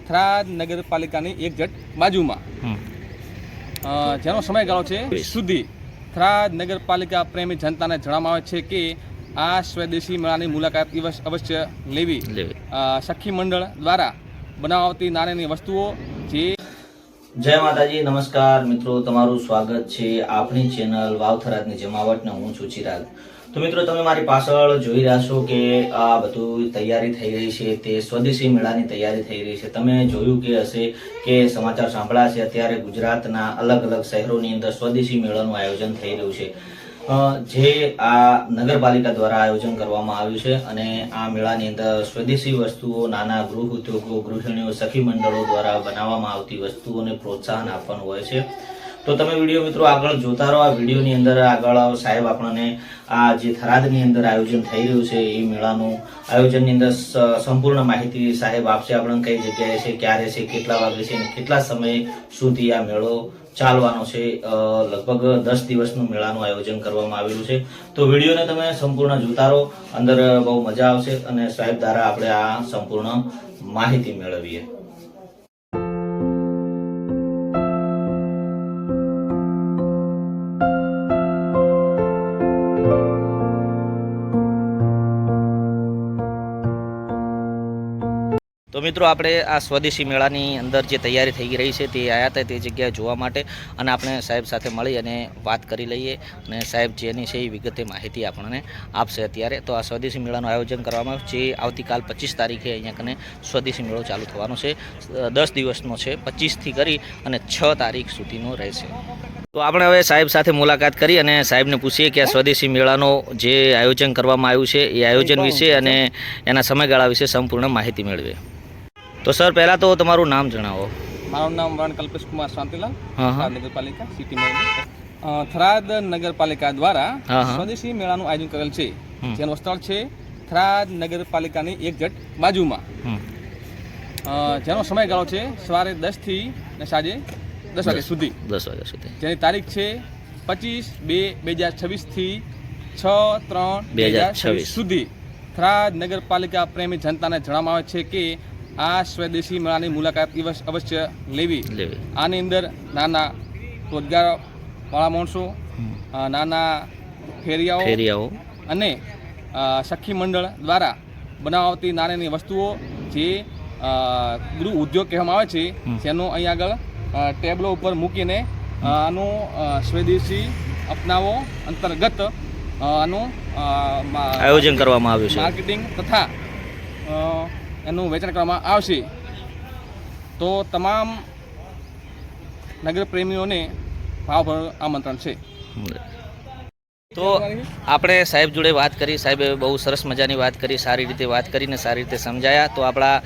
થરાદ નગરપાલિકાની એકઝેટ બાજુમાં, જેનો સમયગાળો છે સુધી થરાદ નગરપાલિકા પ્રેમી જનતાને જણાવવામાં આવે છે કે આ સ્વદેશી મેળાની મુલાકાત અવશ્ય લેવી. સખી મંડળ દ્વારા બનાવતી નાની વસ્તુઓ જે. જય માતાજી, નમસ્કાર મિત્રો, તમારું સ્વાગત છે આપણી ચેનલ વાવ થરાદની જમાવટને. હું છું ચિરાગ. તો મિત્રો, તમે મારી પાછળ જોઈ રહ્યા છો કે આ બધું તૈયારી થઈ રહી છે, તે સ્વદેશી મેળાની તૈયારી થઈ રહી છે. તમે જોયું કે હશે કે સમાચાર સાંભળ્યા છે, અત્યારે ગુજરાતના અલગ અલગ શહેરોની અંદર સ્વદેશી મેળાનું આયોજન થઈ રહ્યું છે, જે આ નગરપાલિકા દ્વારા આયોજન કરવામાં આવ્યું છે. અને આ મેળાની અંદર સ્વદેશી વસ્તુઓ, નાના ગૃહ ઉદ્યોગો, ગૃહિણીઓ, સખી મંડળો દ્વારા બનાવવામાં આવતી વસ્તુઓને પ્રોત્સાહન આપવાનું હોય છે. તો તમે વિડીયો મિત્રો આગળ જોતા રહો. આ વિડીયોની અંદર આગળ સાહેબ આપણને આ જે થરાદની અંદર આયોજન થઈ રહ્યું છે એ મેળાનું આયોજનની અંદર સંપૂર્ણ માહિતી સાહેબ આપશે. આપણને કઈ જગ્યાએ છે, ક્યારે છે, કેટલા વાગે છે અને કેટલા સમય સુધી આ મેળો ચાલવાનો છે. લગભગ 10 દિવસનું મેળાનું આયોજન કરવામાં આવેલું છે. તો વિડીયોને તમે સંપૂર્ણ જોતા રહો, અંદર બહુ મજા આવશે અને સાહેબ દ્વારા આપણે આ સંપૂર્ણ માહિતી મેળવીએ. તો મિત્રો, આપણે આ સ્વદેશી મેળાની અંદર જે તૈયારી થઈ રહી છે તે આવ્યા હતા તે જગ્યાએ જોવા માટે, અને આપણે સાહેબ સાથે મળી અને વાત કરી લઈએ અને સાહેબ જેની છે એ વિગતે માહિતી આપણને આપશે. અત્યારે તો આ સ્વદેશી મેળાનું આયોજન કરવામાં આવ્યું છે. આવતીકાલ 25 તારીખે અહીંયા કને સ્વદેશી મેળો ચાલુ થવાનો છે. 10 દિવસનો છે, 25થી કરી અને 6 તારીખ સુધીનો રહેશે. તો આપણે હવે સાહેબ સાથે મુલાકાત કરી અને સાહેબને પૂછીએ કે આ સ્વદેશી મેળાનો જે આયોજન કરવામાં આવ્યું છે એ આયોજન વિશે અને એના સમયગાળા વિશે સંપૂર્ણ માહિતી મેળવીએ. તો સર, પહેલા તો તમારું નામ જણાવો. મારું નામ વરણ કલ્પેશ કુમાર શાંતિલાલ, થરાદ નગરપાલિકા સિટી મેયર. થરાદ નગરપાલિકા દ્વારા સ્વદેશી મેળાનું આયોજન કરેલ છે, જેનું સ્થળ છે થરાદ નગરપાલિકાની એકઝેટ બાજુમાં, જેનો સમયગાળો છે સવારે 10 થી સાંજે 10 વાગ્યા સુધી. જેની તારીખ છે 25/2/2026 થી 6/3/2026 સુધી. થરાદ નગરપાલિકા પ્રેમી જનતાને જણાવવામાં આવે છે કે આ સ્વદેશી મેળાની મુલાકાત અવશ્ય લેવી. આની અંદર નાના રોજગારવાળા માણસો, નાના ફેરિયાઓ અને સખી મંડળ દ્વારા બનાવતી નાની વસ્તુઓ જે ગૃહ ઉદ્યોગ કહેવામાં આવે છે, જેનો અહીં આગળ ટેબલો ઉપર મૂકીને આનું સ્વદેશી અપનાવો અંતર્ગત આનું આયોજન કરવામાં આવ્યું છે. માર્કેટિંગ તથા એનું વેચાણ કરવામાં આવશે. તો તમામ નગરપ્રેમીઓને ભાવભર્યું આમંત્રણ છે. તો આપણે સાહેબ જોડે વાત કરી. સાહેબે બહુ સરસ મજાની વાત કરી, સારી રીતે વાત કરીને સારી રીતે સમજાયા. તો આપણા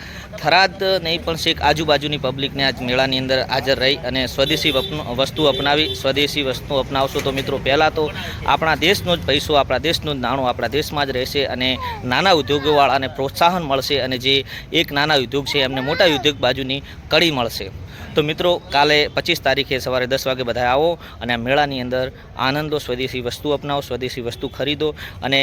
થરાદ નહીં પણ શેખ આજુબાજુની પબ્લિકને આજ મેળાની અંદર હાજર રહી અને સ્વદેશી વસ્તુ અપનાવી. સ્વદેશી વસ્તુ અપનાવશો તો મિત્રો, પહેલાં તો આપણા દેશનો જ પૈસો, આપણા દેશનું જ નાણું આપણા દેશમાં જ રહેશે અને નાના ઉદ્યોગોવાળાને પ્રોત્સાહન મળશે અને જે એક નાના ઉદ્યોગ છે એમને મોટા ઉદ્યોગ બાજુની કડી મળશે. તો મિત્રો, કાલે 25 તારીખે સવારે 10 વાગે બધા આવો અને આ મેળાની અંદર આનંદો, સ્વદેશી વસ્તુ અપનાવો, સ્વદેશી વસ્તુ ખરીદો અને